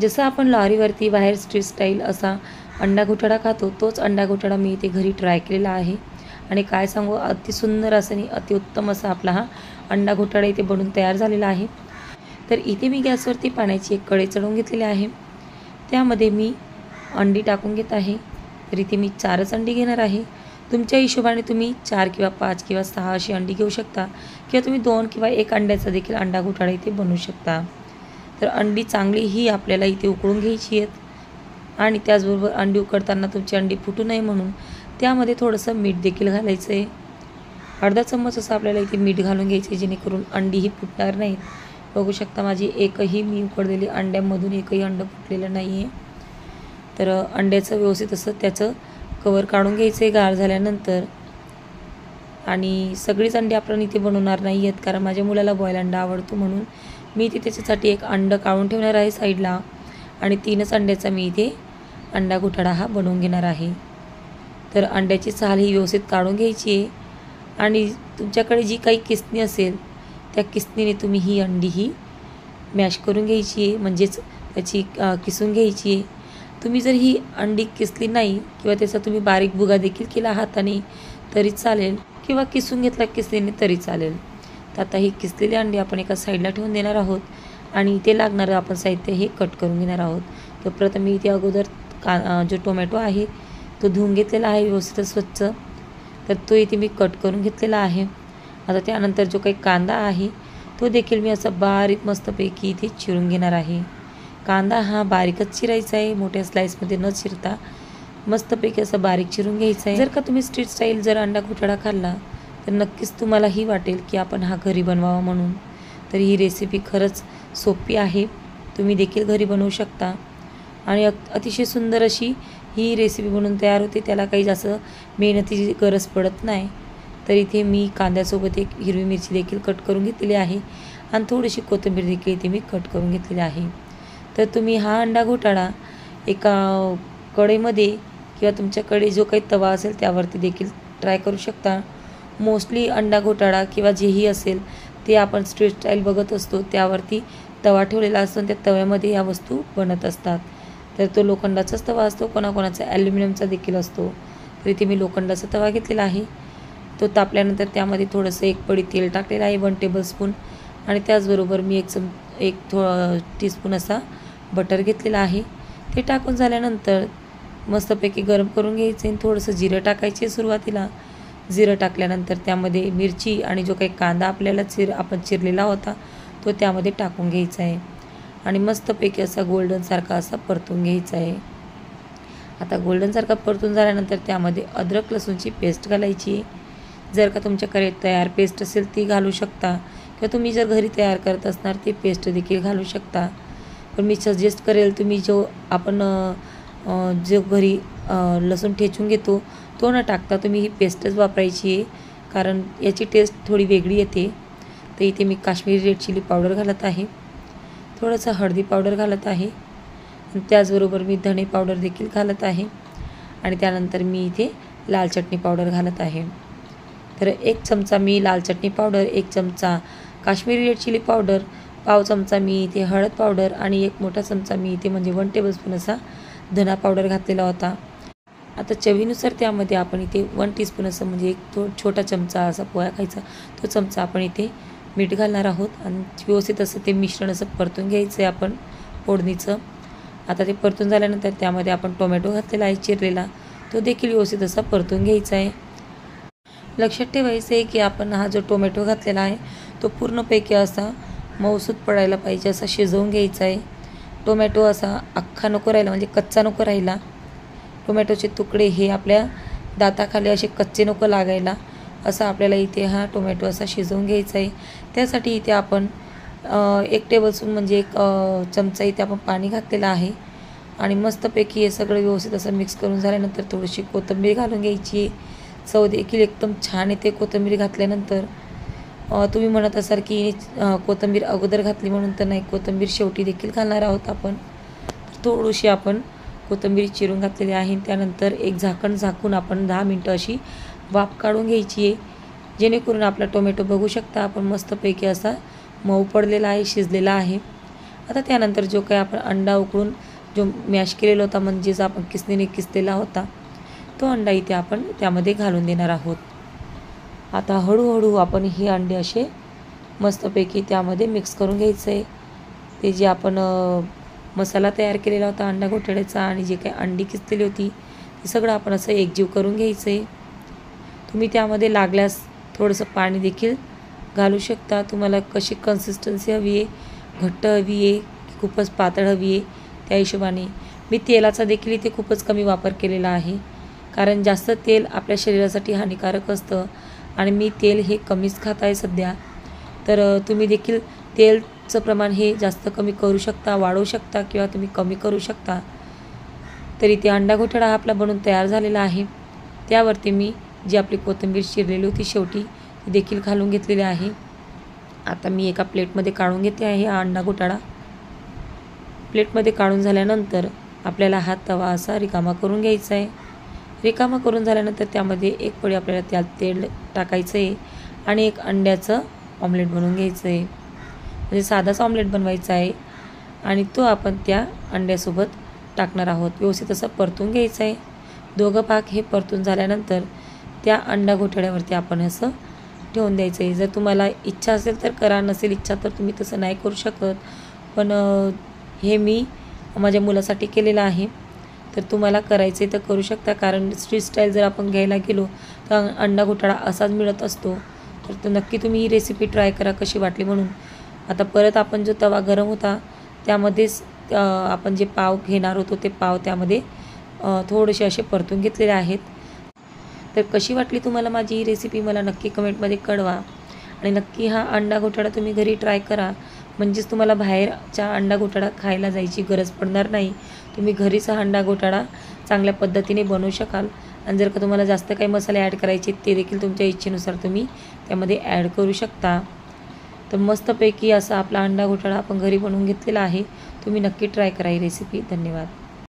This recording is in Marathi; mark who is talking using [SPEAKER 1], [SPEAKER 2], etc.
[SPEAKER 1] जसं आपण लॉरीवरती बाहेर स्ट्रीट स्टाईल असा अंडा घोटाळा खातो, तोच अंडा घोटाळा मी इथे घरी ट्राय केलेला आहे. आणि काय सांगू, अति सुंदर असं आणि अतिउत्तम असा आपला हा अंडा घोटाळा इथे बनून तयार झालेला आहे. तर इथे मी गॅसवरती पाण्याची एक कढई चढवून घेतलेली आहे. त्यामध्ये मी अंडी टाकून घेत आहे. तर इथे मी 4च अंडी घेणार आहे. तुमच्या हिशोबाने तुम्ही 4 किंवा 5 किंवा 6 अशी अंडी घेऊ शकता, किंवा तुम्ही 2 किंवा 1 अंड्याचा देखील अंडा घोटाळा इथे बनवू शकता. तर अंडी चांगली ही आपल्याला इथे उकळून घ्यायची आहेत. आणि त्याचबरोबर अंडी उकडताना तुमची अंडी फुटू नये म्हणून त्यामध्ये थोडंसं मीठ देखील घालायचं आहे. अर्धा चम्मच असं आपल्याला इथे मीठ घालून घ्यायचं आहे, जेणेकरून अंडी ही फुटणार नाहीत. बघू शकता माझी एकही मी उकडलेली अंड्यामधून एकही अंडं फुटलेलं नाही आहे. तर अंड्याचं व्यवस्थित असं त्याचं कवर काढून घ्यायचं आहे गार झाल्यानंतर. आणि सगळीच अंडी आपण इथे बनवणार नाही आहेत, कारण माझ्या मुलाला बॉईल अंडा आवडतो, म्हणून मी इथे त्याच्यासाठी एक अंडं काढून ठेवणार आहे साईडला. आणि 3च अंड्याचा मी इथे अंडा घोटाळा हा बनवून घेणार आहे. तर अंड्याची साल ही व्यवस्थित काढून घ्यायची आहे. आणि तुमच्याकडे जी काही किसणी असेल त्या किसणीने तुम्ही ही अंडी ही मॅश करून घ्यायची आहे, म्हणजेच त्याची किसून घ्यायची आहे. तुम्ही जर ही अंडी किसली नाही किंवा त्याचा तुम्ही बारीक भुगा देखील केला हाताने तरी चालेल, किंवा किसून घेतला किसणीने तरी चालेल. तर आता ही किसलेली अंडी आपण एका साईडला ठेवून देणार आहोत. आणि इथे लागणारं आपण साहित्य हे कट करून घेणार आहोत. तर प्रथम मी इथे अगोदर जो टोमॅटो आहे तो धुवून घेतलेला आहे व्यवस्थित स्वच्छ. तर तो इथे मी कट करून घेतलेला आहे. आता त्यानंतर जो काही कांदा आहे तो देखील मी असा बारीक मस्तपैकी इथे चिरून घेणार आहे. कांदा हा बारीकच चिरायचा आहे, मोठ्या स्लाईसमध्ये न चिरता मस्तपैकी असं बारीक चिरून घ्यायचं आहे. जर का तुम्ही स्ट्रीट स्टाईल जर अंडा घोटाळा खाल्ला तर नक्कीच तुम्हालाही वाटेल की आपण हा घरी बनवावा म्हणून. तर ही रेसिपी खरंच सोपी आहे, तुम्ही देखील घरी बनवू शकता. आणि अतिशय सुंदर अशी ही रेसिपी बनवून तयार होते, त्याला काही जास्त मेहनतीची गरज पडत नाही. तर इथे मी कांद्यासोबत एक हिरवी मिरची देखील कट करून घेतलेली आहे, आणि थोडीशी कोथिंबीर देखील इथे मी कट करून घेतलेली आहे. तर तुम्ही हा अंडा घोटाळा एका कढईमध्ये किंवा तुमच्याकडे जो काही तवा असेल त्यावरती देखील ट्राय करू शकता. मोस्टली अंडा घोटाळा किंवा जेही असेल ते आपण स्ट्रीट स्टाईल बघत असतो, त्यावरती तवा ठेवलेला असतो आणि त्या तव्यामध्ये या वस्तू बनत असतात. तर तो लोखंडाचाच तवा असतो, कोणाकोणाचा ॲल्युमिनियमचा देखील असतो. तर इथे मी लोखंडाचा तवा घेतलेला आहे. तो तापल्यानंतर त्यामध्ये थोडंसं 1 पडी तेल टाकलेलं आहे, 1 टेबलस्पून. आणि त्याचबरोबर मी एक टीस्पून असा बटर घेतलेला आहे. ते टाकून झाल्यानंतर मस्तपैकी गरम करून घ्यायचे आणि थोडंसं जिरं टाकायचे सुरुवातीला. जिरं टाकल्यानंतर त्यामध्ये मिरची आणि जो काही कांदा आपल्याला आपण चिरलेला होता तो त्यामध्ये टाकून घ्यायचा आहे. आणि मस्तपैकी असा गोल्डनसारखा असा परतून घ्यायचा आहे. आता गोल्डनसारखा परतून झाल्यानंतर त्यामध्ये अद्रक लसूणची पेस्ट घालायची. जर का तुमच्याकडे तयार पेस्ट असेल ती घालू शकता, किंवा तुम्ही जर घरी तयार करत असणार ती पेस्ट देखील घालू शकता. पण मी सजेस्ट करेल तुम्ही जो घरी लसूण ठेचून घेतो तो न टाकता तुम्ही ही पेस्टच वापरायची आहे, कारण याची टेस्ट थोडी वेगळी येते. तर इथे मी काश्मीरी रेड चिली पावडर घालत आहे, थोडंसं हळदी पावडर घालत आहे, आणि त्याचबरोबर मी धणे पावडर देखील घालत आहे. आणि त्यानंतर मी इथे लाल चटणी पावडर घालत आहे. तर 1 चमचा मी लाल चटणी पावडर, 1 चमचा काश्मीरी रेड चिली पावडर, पाव चमचा मी इथे हळद पावडर, आणि 1 मोठा चमचा मी इथे म्हणजे 1 टेबलस्पून असा धना पावडर घातलेला होता. आता चवीनुसार त्यामध्ये आपण इथे 1 टीस्पून असं म्हणजे एक छोटा चमचा असा पोहा खायचा तो चमचा आपण इथे मीठ घालणार आहोत. आणि व्यवस्थित असं ते मिश्रण असं परतून घ्यायचं आहे आपण फोडणीचं. आता ते परतून झाल्यानंतर त्यामध्ये आपण टोमॅटो घातलेला आहे चिरलेला, तो देखील व्यवस्थित असा परतून घ्यायचा आहे. लक्षात ठेवायचं आहे की आपण हा जो टोमॅटो घातलेला आहे तो पूर्णपैकी असा मऊसूत पडायला पाहिजे, असा शिजवून घ्यायचा आहे. टोमॅटो असा अख्खा नको राहिला, म्हणजे कच्चा नको राहिला. टोमॅटोचे तुकडे हे आपल्या दाताखाली असे कच्चे नको लागायला, असं आपल्याला इथे हा टोमॅटो असा शिजवून घ्यायचा आहे. त्यासाठी इथे आपण 1 टेबलस्पून म्हणजे 1 चमचा इथे आपण पाणी घातलेलं आहे. आणि मस्तपैकी हे सगळं व्यवस्थित असं मिक्स करून झाल्यानंतर थोडीशी कोथिंबीर घालून घ्यायची आहे. चव देखील एकदम छान येते कोथिंबीर घातल्यानंतर. तुम्ही म्हणत असाल की कोथिंबीर अगोदर घातली म्हणून, तर नाही, कोथिंबीर शेवटी देखील घालणार आहोत आपण. थोडीशी आपण कोथिंबीर चिरून घातलेली आहे. त्यानंतर एक झाकण झाकून आपण 10 मिनटं अशी वाफ काढून घ्यायची आहे, जेणेकरून आपला टोमॅटो बघू शकता आपण मस्तपैकी असा मऊ पडलेला आहे, शिजलेला आहे. आता त्यानंतर जो काही आपण अंडा उकळून जो मॅश केलेला होता, म्हणजेच आपण किसणीने किसलेला होता, तो अंडा इथे आपण त्यामध्ये घालून देणार आहोत. आता हळूहळू आपण ही अंडे असे मस्तपैकी त्यामध्ये मिक्स करून घ्यायचं आहे. ते जे आपण मसाला तयार केलेला होता अंडा घोटाळ्याचा आणि जे काही अंडी किसलेली होती ते सगळं आपण असं एकजीव करून घ्यायचं आहे. तुम्ही त्यामध्ये लागल्यास थोडंसं पाणी देखील घालू शकता. तुम्हाला कशी कन्सिस्टन्सी हवी आहे, घट्ट हवी आहे की खूपच पातळ हवी आहे, त्या हिशोबाने. मी तेलाचा देखील इथे खूपच कमी वापर केलेला आहे, कारण जास्त तेल आपल्या शरीरासाठी हानिकारक असतं आणि मी तेल हे कमीच खात आहे सध्या. तर तुम्ही देखील तेलचं प्रमाण हे जास्त कमी करू शकता, वाढवू शकता किंवा तुम्ही कमी करू शकता. तर इथे अंडा घोटाळा हा आपला बनून तयार झालेला आहे. त्यावरती मी जी आपली कोथिंबीर चिरलेली होती शेवटी ती देखील घालून घेतलेली आहे. आता मी एका प्लेटमध्ये काढून घेते आहे हा अंडा घोटाळा. प्लेटमध्ये काढून झाल्यानंतर आपल्याला हा तवा असा रिकामा करून घ्यायचा आहे. रिकामा करून झाल्यानंतर त्यामध्ये एक पळी आपल्याला त्यात तेल टाकायचं आहे आणि एक अंड्याचं ऑमलेट बनवून घ्यायचं आहे. म्हणजे साधाच ऑमलेट बनवायचा आहे आणि तो आपण त्या अंड्यासोबत टाकणार आहोत. व्यवस्थित असं परतून घ्यायचं आहे. दोघं भाग हे परतून झाल्यानंतर त्या अंडा घोटाळ्यावरती आपण असं ठेवून द्यायचं आहे. जर तुम्हाला इच्छा असेल तर करा, नसेल इच्छा तर तुम्ही तसं नाही करू शकत. पण हे मी माझ्या मुलासाठी केलेलं आहे. तर तुम्हाला करायचं आहे तर करू शकता, कारण स्ट्रीट स्टाईल जर आपण घ्यायला गेलो तर अंडा घोटाळा असाच मिळत असतो. तर नक्की तुम्ही ही रेसिपी ट्राय करा कशी वाटली म्हणून. आता परत आपण जो तवा गरम होता त्यामध्येच आपण जे पाव घेणार होतो ते पाव त्यामध्ये थोडेसे असे परतून घेतलेले आहेत. तर कशी वाटली तुम्हाला माझी ही रेसिपी मला नक्की कमेंटमध्ये कळवा आणि नक्की हा अंडा घोटाळा तुम्ही घरी ट्राय करा. म्हणजेच तुम्हाला बाहेरच्या अंडा घोटाळा खायला जायची गरज पडणार नाही. तुम्ही घरीच हा अंडा घोटाळा चांगल्या पद्धतीने बनवू शकाल. आणि जर का तुम्हाला जास्त काही मसाले ॲड करायचे ते देखील तुमच्या इच्छेनुसार तुम्ही त्यामध्ये ॲड करू शकता. तर मस्तपैकी असा आपला अंडा घोटाळा आपण घरी बनवून घेतलेला आहे. तुम्ही नक्की ट्राय करा ही रेसिपी. धन्यवाद.